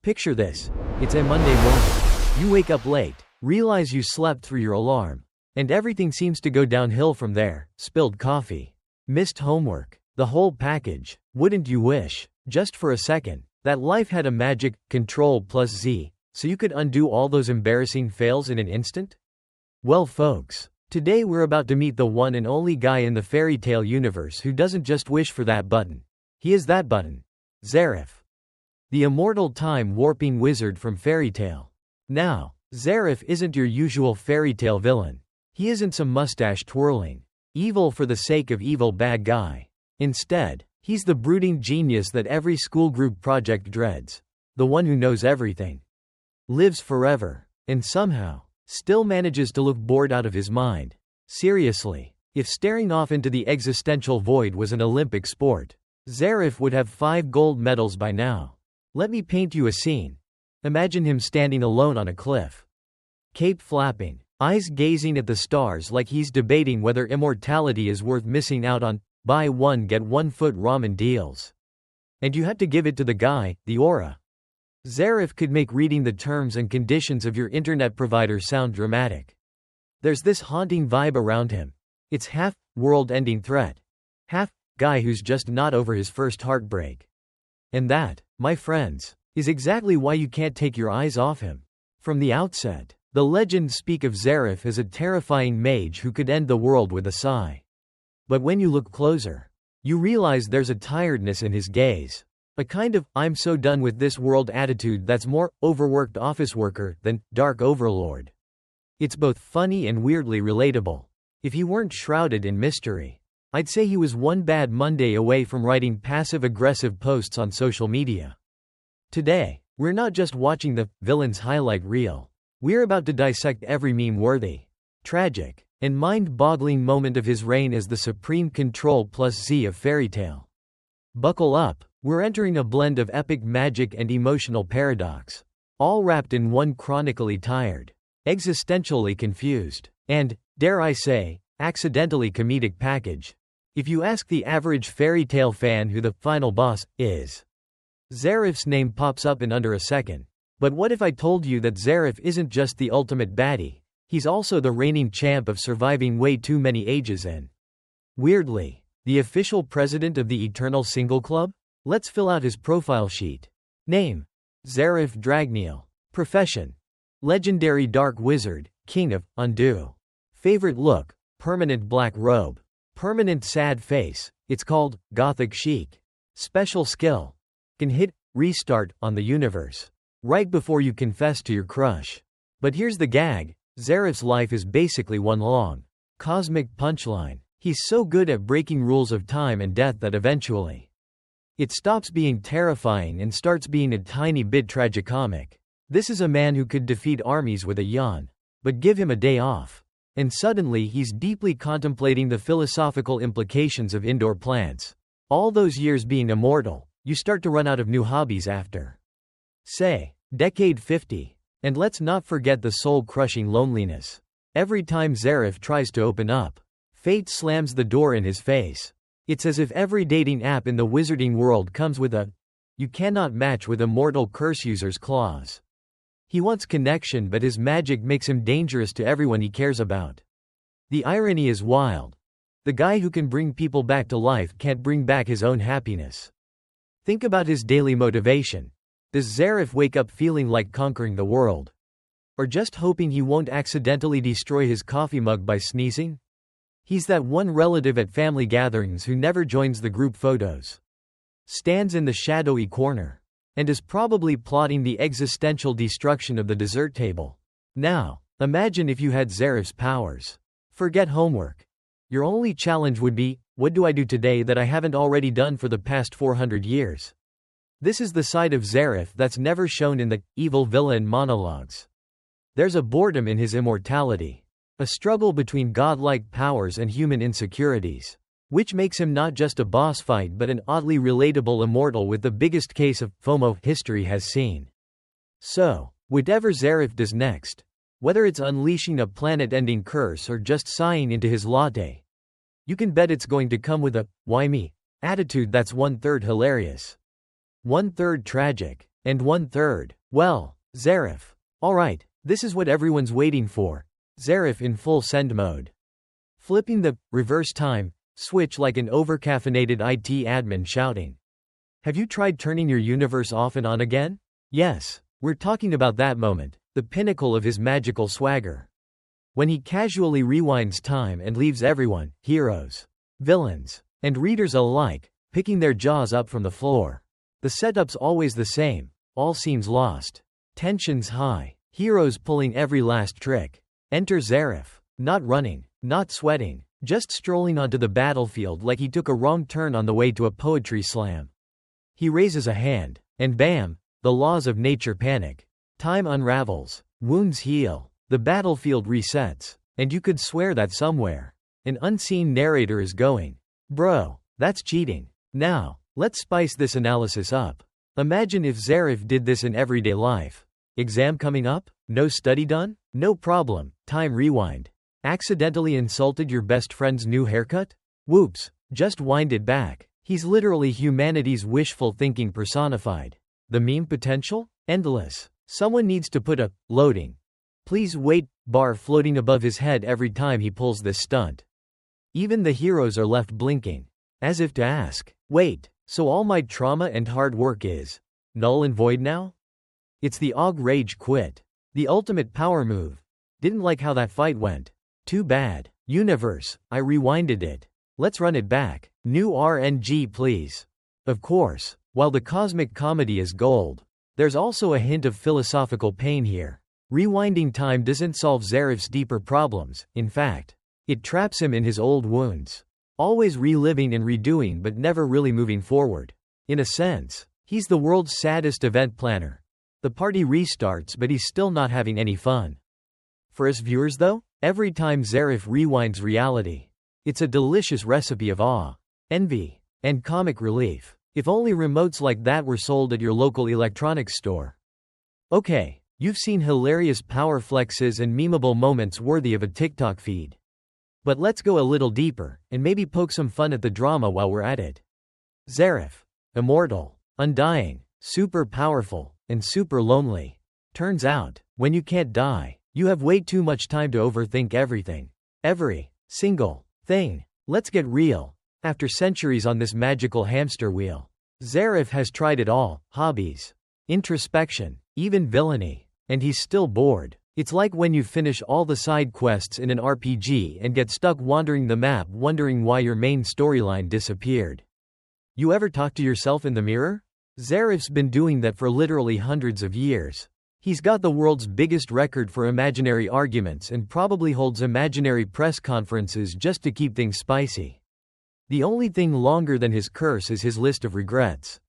Picture this. It's a Monday morning. You wake up late, realize you slept through your alarm, and everything seems to go downhill from there. Spilled coffee, missed homework, the whole package. Wouldn't you wish, just for a second, that life had a magic CTRL+Z, so you could undo all those embarrassing fails in an instant? Well folks, today we're about to meet the one and only guy in the fairy tale universe who doesn't just wish for that button. He is that button. Zeref. The immortal time-warping wizard from fairy tale. Now, Zeref isn't your usual fairy tale villain. He isn't some mustache-twirling, evil for the sake of evil bad guy. Instead, he's the brooding genius that every school group project dreads. The one who knows everything, lives forever, and somehow still manages to look bored out of his mind. Seriously, if staring off into the existential void was an Olympic sport, Zeref would have 5 gold medals by now. Let me paint you a scene. Imagine him standing alone on a cliff, cape flapping, eyes gazing at the stars like he's debating whether immortality is worth missing out on. Buy one get 1 foot ramen deals. And you had to give it to the guy, the aura. Zeref could make reading the terms and conditions of your internet provider sound dramatic. There's this haunting vibe around him. It's half world-ending threat, half guy who's just not over his first heartbreak. And that, my friends, is exactly why you can't take your eyes off him. From the outset, the legends speak of Zeref as a terrifying mage who could end the world with a sigh. But when you look closer, you realize there's a tiredness in his gaze. A kind of, I'm so done with this world attitude that's more overworked office worker than dark overlord. It's both funny and weirdly relatable. If he weren't shrouded in mystery, I'd say he was one bad Monday away from writing passive-aggressive posts on social media. Today, we're not just watching the villain's highlight reel. We're about to dissect every meme-worthy, tragic, and mind-boggling moment of his reign as the supreme CTRL+Z of fairy tale. Buckle up, we're entering a blend of epic magic and emotional paradox, all wrapped in one chronically tired, existentially confused, and, dare I say, accidentally comedic package. If you ask the average fairy tale fan who the final boss is, Zeref's name pops up in under a second. But what if I told you that Zeref isn't just the ultimate baddie, he's also the reigning champ of surviving way too many ages and, weirdly, the official president of the Eternal Single Club? Let's fill out his profile sheet. Name: Zeref Dragneel. Profession: legendary dark wizard, king of undo. Favorite look: permanent black robe. Permanent sad face, it's called gothic chic. Special skill: can hit restart on the universe right before you confess to your crush. But here's the gag: Zeref's life is basically one long cosmic punchline. He's so good at breaking rules of time and death that eventually it stops being terrifying and starts being a tiny bit tragicomic. This is a man who could defeat armies with a yawn. But give him a day off, and suddenly he's deeply contemplating the philosophical implications of indoor plants. All those years being immortal, you start to run out of new hobbies after, say, decade 50. And let's not forget the soul-crushing loneliness. Every time Zeref tries to open up, fate slams the door in his face. It's as if every dating app in the wizarding world comes with a "you cannot match with immortal curse users" clause. He wants connection, but his magic makes him dangerous to everyone he cares about. The irony is wild. The guy who can bring people back to life can't bring back his own happiness. Think about his daily motivation. Does Zeref wake up feeling like conquering the world? Or just hoping he won't accidentally destroy his coffee mug by sneezing? He's that one relative at family gatherings who never joins the group photos, stands in the shadowy corner, and is probably plotting the existential destruction of the dessert table. Now, imagine if you had Zeref's powers. Forget homework. Your only challenge would be, what do I do today that I haven't already done for the past 400 years? This is the side of Zeref that's never shown in the evil villain monologues. There's a boredom in his immortality, a struggle between godlike powers and human insecurities, which makes him not just a boss fight but an oddly relatable immortal with the biggest case of FOMO history has seen. So, whatever Zeref does next, whether it's unleashing a planet-ending curse or just sighing into his latte, you can bet it's going to come with a "why me" attitude that's 1/3 hilarious, 1/3 tragic, and 1/3 Well, Zeref. Alright, this is what everyone's waiting for. Zeref in full send mode. Flipping the reverse time switch like an overcaffeinated IT admin shouting. Have you tried turning your universe off and on again? Yes, we're talking about that moment, the pinnacle of his magical swagger. When he casually rewinds time and leaves everyone, heroes, villains, and readers alike, picking their jaws up from the floor. The setup's always the same, all seems lost. Tensions high, heroes pulling every last trick. Enter Zeref, not running, not sweating, just strolling onto the battlefield like he took a wrong turn on the way to a poetry slam. He raises a hand, and bam, the laws of nature panic. Time unravels, wounds heal, the battlefield resets, and you could swear that somewhere an unseen narrator is going, "Bro, that's cheating." Now, let's spice this analysis up. Imagine if Zeref did this in everyday life. Exam coming up? No study done? No problem, time rewind. Accidentally insulted your best friend's new haircut? Whoops, just wind it back. He's literally humanity's wishful thinking personified. The meme potential? Endless. Someone needs to put a loading. Please wait bar floating above his head every time he pulls this stunt. Even the heroes are left blinking, as if to ask, wait, so all my trauma and hard work is null and void now? It's the Og Rage Quit. The ultimate power move. Didn't like how that fight went. Too bad. Universe, I rewinded it. Let's run it back. New RNG please. Of course, while the cosmic comedy is gold, there's also a hint of philosophical pain here. Rewinding time doesn't solve Zeref's deeper problems, in fact, it traps him in his old wounds. Always reliving and redoing but never really moving forward. In a sense, he's the world's saddest event planner. The party restarts but he's still not having any fun. For us viewers though, every time Zeref rewinds reality, it's a delicious recipe of awe, envy, and comic relief. If only remotes like that were sold at your local electronics store. Okay, you've seen hilarious power flexes and memeable moments worthy of a TikTok feed. But let's go a little deeper, and maybe poke some fun at the drama while we're at it. Zeref. Immortal, undying, super powerful, and super lonely. Turns out, when you can't die, you have way too much time to overthink everything. Every single thing. Let's get real. After centuries on this magical hamster wheel, Zeref has tried it all: hobbies, introspection, even villainy. And he's still bored. It's like when you finish all the side quests in an RPG and get stuck wandering the map wondering why your main storyline disappeared. You ever talk to yourself in the mirror? Zeref's been doing that for literally hundreds of years. He's got the world's biggest record for imaginary arguments and probably holds imaginary press conferences just to keep things spicy. The only thing longer than his curse is his list of regrets.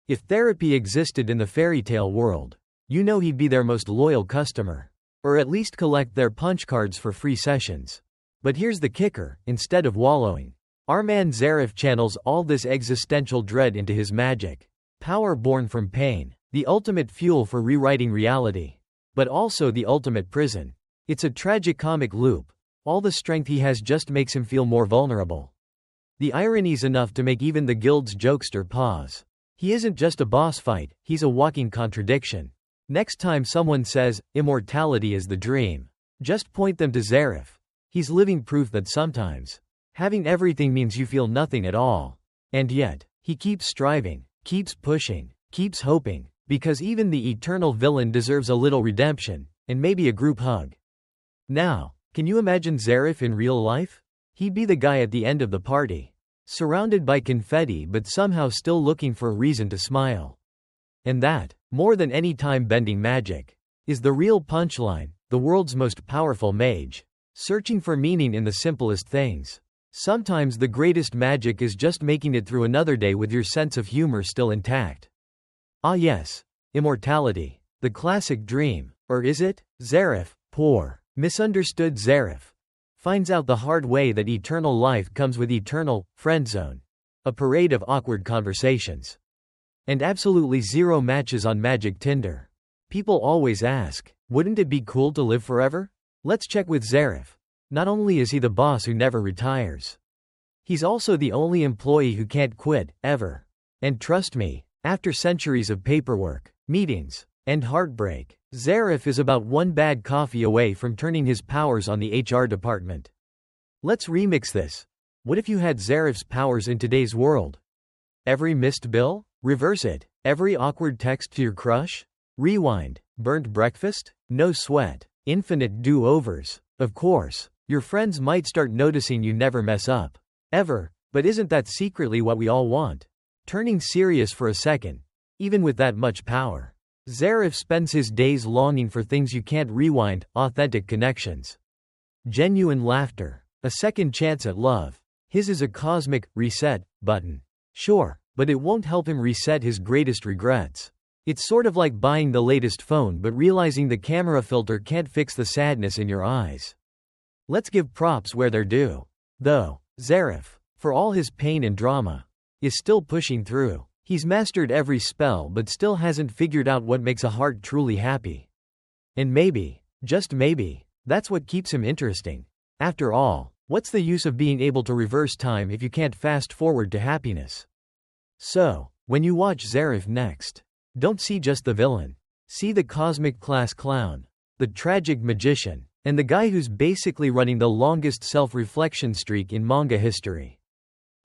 If therapy existed in the fairy tale world, you know he'd be their most loyal customer. Or at least collect their punch cards for free sessions. But here's the kicker: instead of wallowing, our man Zeref channels all this existential dread into his magic. Power born from pain, the ultimate fuel for rewriting reality. But also the ultimate prison. It's a tragicomic loop. All the strength he has just makes him feel more vulnerable. The irony's enough to make even the guild's jokester pause. He isn't just a boss fight, he's a walking contradiction. Next time someone says, immortality is the dream, just point them to Zeref. He's living proof that sometimes having everything means you feel nothing at all. And yet, he keeps striving, keeps pushing, keeps hoping, because even the eternal villain deserves a little redemption, and maybe a group hug. Now, can you imagine Zeref in real life? He'd be the guy at the end of the party, surrounded by confetti but somehow still looking for a reason to smile. And that, more than any time-bending magic, is the real punchline. The world's most powerful mage, searching for meaning in the simplest things. Sometimes the greatest magic is just making it through another day with your sense of humor still intact. Ah yes, immortality, the classic dream. Or is it? Zeref, poor, misunderstood Zeref, finds out the hard way that eternal life comes with eternal friendzone, a parade of awkward conversations, and absolutely zero matches on Magic Tinder. People always ask, wouldn't it be cool to live forever? Let's check with Zeref. Not only is he the boss who never retires, he's also the only employee who can't quit, ever. And trust me, after centuries of paperwork, meetings, and heartbreak. Zeref is about one bad coffee away from turning his powers on the HR department. Let's remix this. What if you had Zeref's powers in today's world? Every missed bill? Reverse it. Every awkward text to your crush? Rewind. Burnt breakfast? No sweat. Infinite do-overs. Of course, your friends might start noticing you never mess up. Ever. But isn't that secretly what we all want? Turning serious for a second. Even with that much power. Zeref spends his days longing for things you can't rewind, authentic connections. Genuine laughter. A second chance at love. His is a cosmic reset button. Sure, but it won't help him reset his greatest regrets. It's sort of like buying the latest phone but realizing the camera filter can't fix the sadness in your eyes. Let's give props where they're due. Though, Zeref, for all his pain and drama, is still pushing through. He's mastered every spell but still hasn't figured out what makes a heart truly happy. And maybe, just maybe, that's what keeps him interesting. After all, what's the use of being able to reverse time if you can't fast forward to happiness? So, when you watch Zeref next, don't see just the villain. See the cosmic class clown, the tragic magician, and the guy who's basically running the longest self-reflection streak in manga history.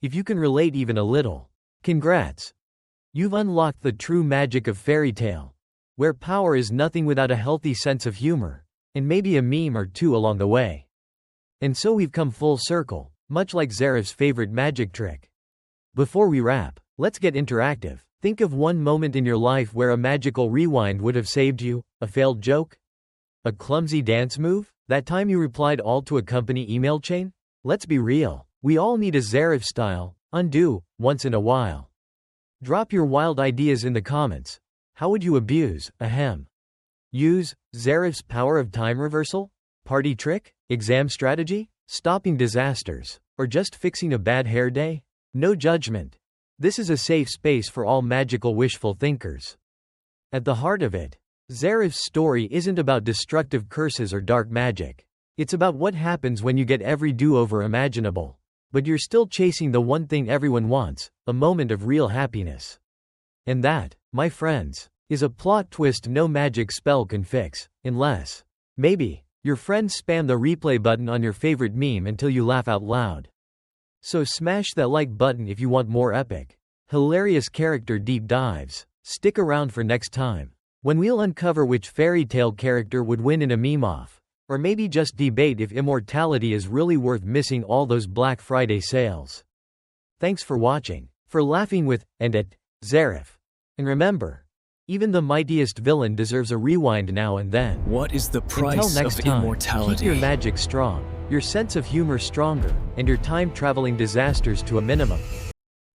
If you can relate even a little, congrats! You've unlocked the true magic of fairy tale, where power is nothing without a healthy sense of humor, and maybe a meme or two along the way. And so we've come full circle, much like Zeref's favorite magic trick. Before we wrap, let's get interactive. Think of one moment in your life where a magical rewind would have saved you. A failed joke? A clumsy dance move? That time you replied all to a company email chain? Let's be real. We all need a Zeref style undo once in a while. Drop your wild ideas in the comments. How would you abuse, use, Zeref's power of time reversal? Party trick? Exam strategy? Stopping disasters? Or just fixing a bad hair day? No judgment. This is a safe space for all magical wishful thinkers. At the heart of it, Zeref's story isn't about destructive curses or dark magic. It's about what happens when you get every do-over imaginable, but you're still chasing the one thing everyone wants, a moment of real happiness. And that, my friends, is a plot twist no magic spell can fix, unless, maybe, your friends spam the replay button on your favorite meme until you laugh out loud. So smash that like button if you want more epic, hilarious character deep dives. Stick around for next time, when we'll uncover which fairy tale character would win in a meme-off, or maybe just debate if immortality is really worth missing all those Black Friday sales. Thanks for watching, for laughing with, and at, Zeref. And remember, even the mightiest villain deserves a rewind now and then. What is the price Until next of time, immortality? keep your magic strong, your sense of humor stronger, and your time-traveling disasters to a minimum.